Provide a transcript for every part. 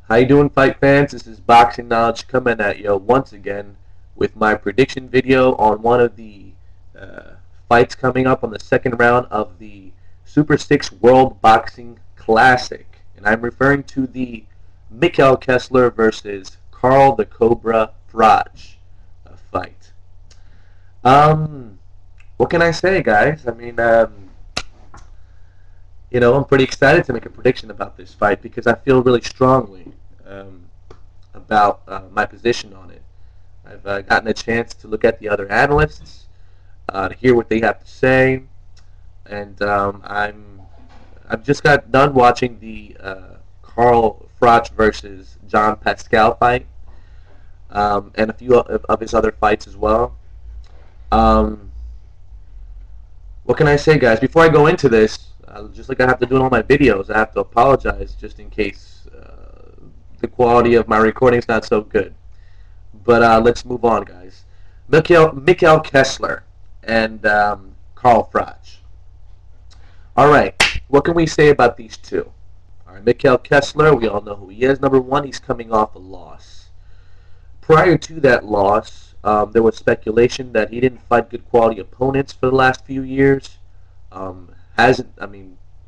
How you doing, fight fans? This is Boxing Knowledge coming at you once again with my prediction video on one of the fights coming up on the second round of the Super 6 World Boxing Classic. And I'm referring to the Mikkel Kessler versus Carl the Cobra Froch fight. What can I say, guys? I'm pretty excited to make a prediction about this fight because I feel really strongly about my position on it. I've gotten a chance to look at the other analysts, to hear what they have to say, and I've just got done watching the Carl Froch versus John Pascal fight, and a few of his other fights as well. What can I say, guys? Before I go into this, just like I have to do in all my videos, I have to apologize just in case the quality of my recording is not so good. But let's move on, guys. Mikkel Kessler and Carl Froch. All right, what can we say about these two? All right, Mikkel Kessler, we all know who he is. Number one, he's coming off a loss. Prior to that loss, there was speculation that he didn't fight good quality opponents for the last few years.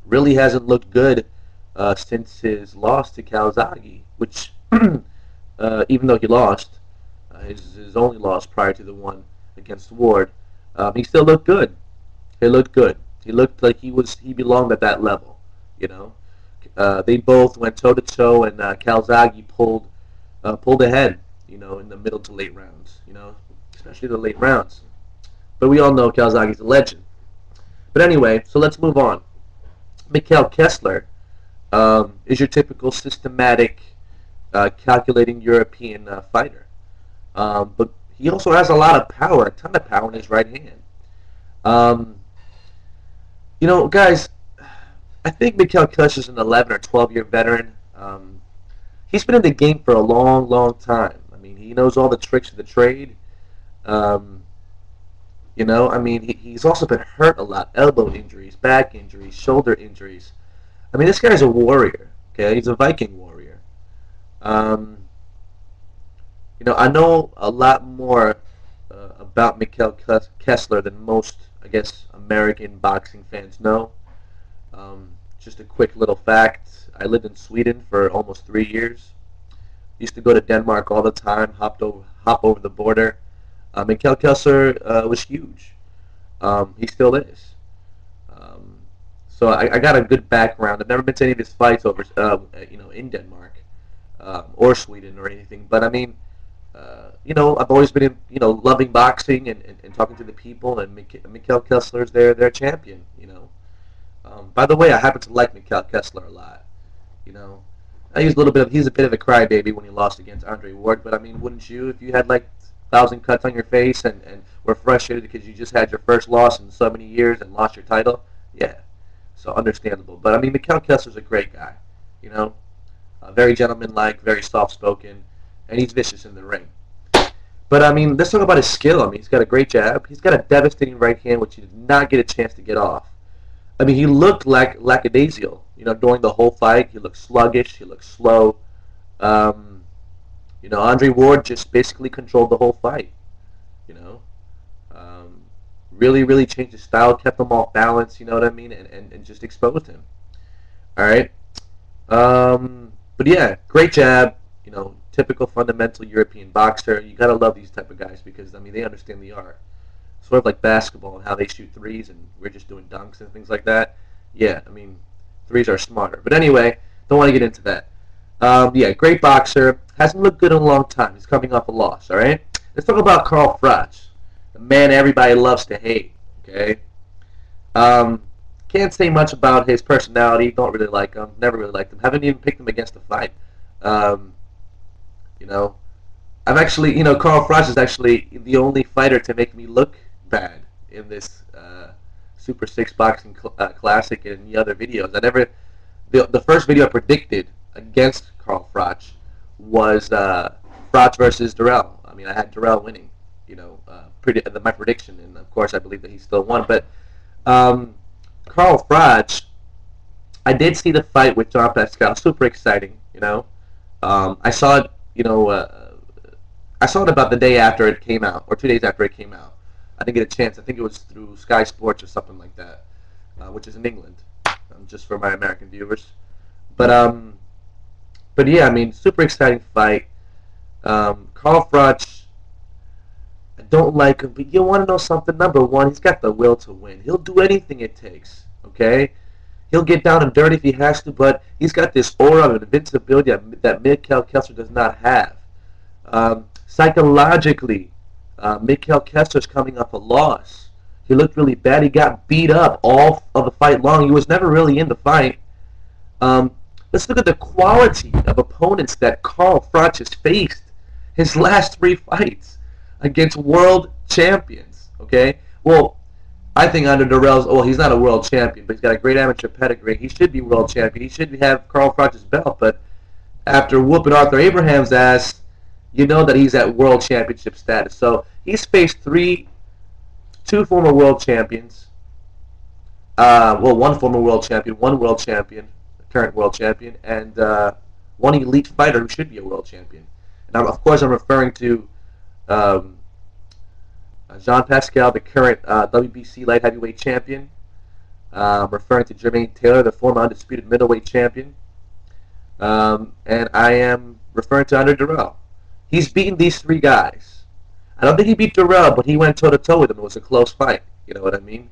Really hasn't looked good since his loss to Calzaghe, which, even though he lost, his only loss prior to the one against Ward, he still looked good. He looked good. He looked like he belonged at that level. They both went toe to toe, and Calzaghe pulled ahead. In the middle to late rounds. Especially the late rounds. But we all know Calzaghe's a legend. But anyway, so let's move on. Mikkel Kessler is your typical systematic, calculating European fighter. But he also has a lot of power, a ton of power in his right hand. Guys, I think Mikkel Kessler is an 11 or 12-year veteran. He's been in the game for a long, long time. He knows all the tricks of the trade. He's also been hurt a lot. Elbow injuries, back injuries, shoulder injuries. This guy's a warrior. Okay, he's a Viking warrior. I know a lot more about Mikkel Kessler than most, I guess, American boxing fans know. Just a quick little fact. I lived in Sweden for almost 3 years. Used to go to Denmark all the time, hop over the border. Mikkel Kessler was huge. He still is. So I got a good background. I've never been to any of his fights over, in Denmark or Sweden or anything. But I've always been, loving boxing and talking to the people. And Mikkel Kessler's their champion. By the way, I happen to like Mikkel Kessler a lot. He's a bit of a crybaby when he lost against Andre Ward. But wouldn't you if you had like 1,000 cuts on your face and were frustrated because you just had your first loss in so many years and lost your title? Yeah, so understandable. But Mikkel Kessler's a great guy, very gentlemanlike, very soft-spoken, and he's vicious in the ring. But let's talk about his skill. He's got a great jab. He's got a devastating right hand, which he did not get a chance to get off. He looked like lackadaisical, during the whole fight. He looked sluggish. He looked slow. Andre Ward just basically controlled the whole fight. Really, really changed his style, kept him off balance, and just exposed him. All right. But yeah, great jab. Typical fundamental European boxer. You gotta love these type of guys because they understand the art. Sort of like basketball and how they shoot threes, and we're just doing dunks and things like that. Yeah, threes are smarter. But anyway, don't want to get into that. Yeah, great boxer. Hasn't looked good in a long time. He's coming off a loss, all right? Let's talk about Carl Froch, the man everybody loves to hate, okay? Can't say much about his personality. Don't really like him. Never really liked him. Haven't even picked him against a fight. I've actually, Carl Froch is actually the only fighter to make me look bad in this Super 6 Boxing Classic and the other videos. The first video I predicted against Carl Froch was Froch versus Durrell. I had Durrell winning, my prediction, and of course I believe that he still won. But Carl Froch, I did see the fight with John Pascal. Super exciting, I saw it, I saw it about the day after it came out, or 2 days after it came out. I didn't get a chance. I think it was through Sky Sports or something like that, which is in England, just for my American viewers. But yeah, I mean, super exciting fight. Carl Froch, I don't like him, but you want to know something? Number one, he's got the will to win. He'll do anything it takes. Okay, he'll get down and dirty if he has to, but he's got this aura of invincibility that Mikkel Kessler does not have. Psychologically, Mikkel Kessler's coming off a loss. He looked really bad. He got beat up all of the fight long. He was never really in the fight. Let's look at the quality of opponents that Carl Froch has faced his last 3 fights against world champions. Okay? Well, I think Andre Dirrell's, well, he's not a world champion, but he's got a great amateur pedigree. He should be world champion. He should have Carl Froch's belt, but after whooping Arthur Abraham's ass, you know that he's at world championship status. So he's faced 2 former world champions. Well, 1 former world champion, 1 world champion, current world champion, and 1 elite fighter who should be a world champion. And of course, I'm referring to Jean Pascal, the current WBC light heavyweight champion. I'm referring to Jermaine Taylor, the former undisputed middleweight champion. And I am referring to Andre Dirrell. He's beaten these 3 guys. I don't think he beat Dirrell, but he went toe-to-toe with him. It was a close fight. You know what I mean?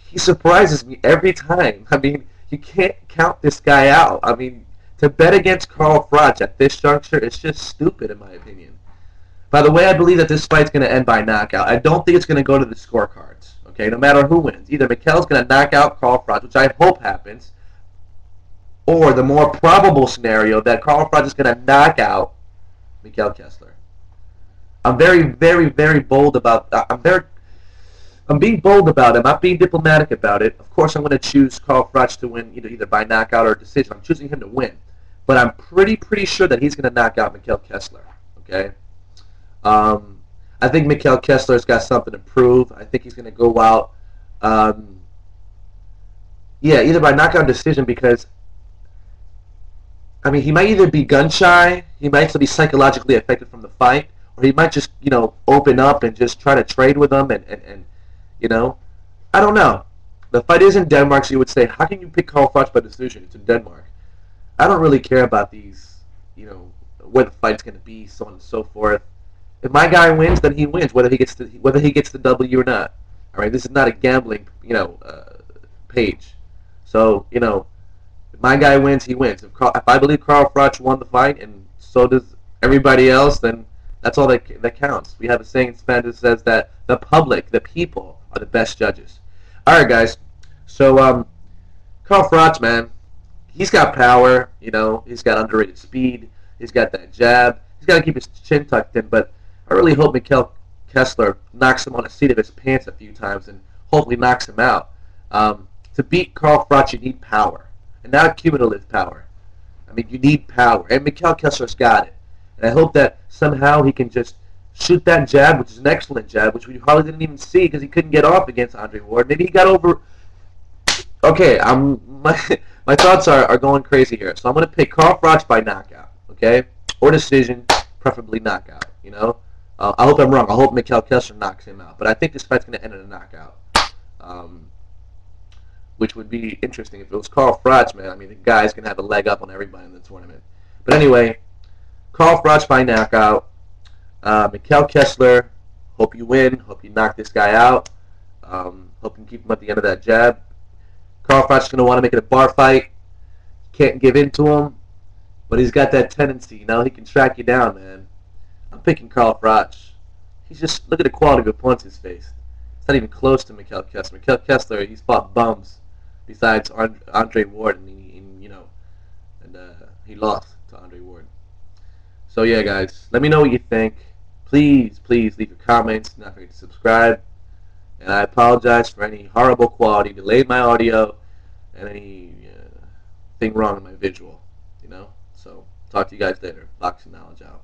He surprises me every time. I mean, you can't count this guy out. I mean, to bet against Carl Froch at this juncture is just stupid, in my opinion. By the way, I believe that this fight's going to end by knockout. I don't think it's going to go to the scorecards. Okay, no matter who wins. Either Mikkel's going to knock out Carl Froch, which I hope happens, or the more probable scenario that Carl Froch is going to knock out Mikkel Kessler. I'm very, very, very bold about. I'm being bold about it. I'm not being diplomatic about it. Of course, I'm going to choose Carl Froch to win either by knockout or decision. I'm choosing him to win, but I'm pretty sure that he's going to knock out Mikkel Kessler. Okay. I think Mikkel Kessler's got something to prove. I think he's going to go out. Yeah, either by knockout decision because. I mean, he might either be gun-shy, he might still be psychologically affected from the fight, or he might just, open up and just try to trade with them and I don't know. The fight is in Denmark, so you would say, how can you pick Carl Froch by decision? It's in Denmark. I don't really care about these, where the fight's going to be, so on and so forth. If my guy wins, then he wins, whether he gets the W or not. All right, this is not a gambling, page. So, if my guy wins, he wins. If I believe Carl Froch won the fight, and so does everybody else, then that's all that counts. We have a saying in Spanish that says that the public, the people, are the best judges. All right, guys. So, Carl Froch, man, he's got power. He's got underrated speed. He's got that jab. He's got to keep his chin tucked in. But I really hope Mikkel Kessler knocks him on the seat of his pants a few times and hopefully knocks him out. To beat Carl Froch, you need power. And not cumulative power. I mean, you need power. And Mikkel Kessler's got it. And I hope that somehow he can just shoot that jab, which is an excellent jab, which we probably didn't even see because he couldn't get off against Andre Ward. Maybe he got over... Okay, my thoughts are going crazy here. So I'm going to pick Carl Froch by knockout, okay? Or decision, preferably knockout, I hope I'm wrong. I hope Mikkel Kessler knocks him out. But I think this fight's going to end in a knockout. Which would be interesting. If it was Carl Froch, man, I mean, the guy's going to have a leg up on everybody in the tournament. But anyway, Carl Froch by knockout. Mikkel Kessler, hope you win. Hope you knock this guy out. Hope you can keep him at the end of that jab. Carl Froch's going to want to make it a bar fight. Can't give in to him. But he's got that tendency, he can track you down, man. I'm picking Carl Froch. He's just, look at the quality of opponents he's faced. It's not even close to Mikkel Kessler. Mikkel Kessler, he's fought bums. Besides Andre Ward, and he lost to Andre Ward. So yeah, guys, let me know what you think. Please leave your comments. Not forget to subscribe. And I apologize for any horrible quality, delayed my audio, and any thing wrong in my visual. So talk to you guys later. Boxing Knowledge out.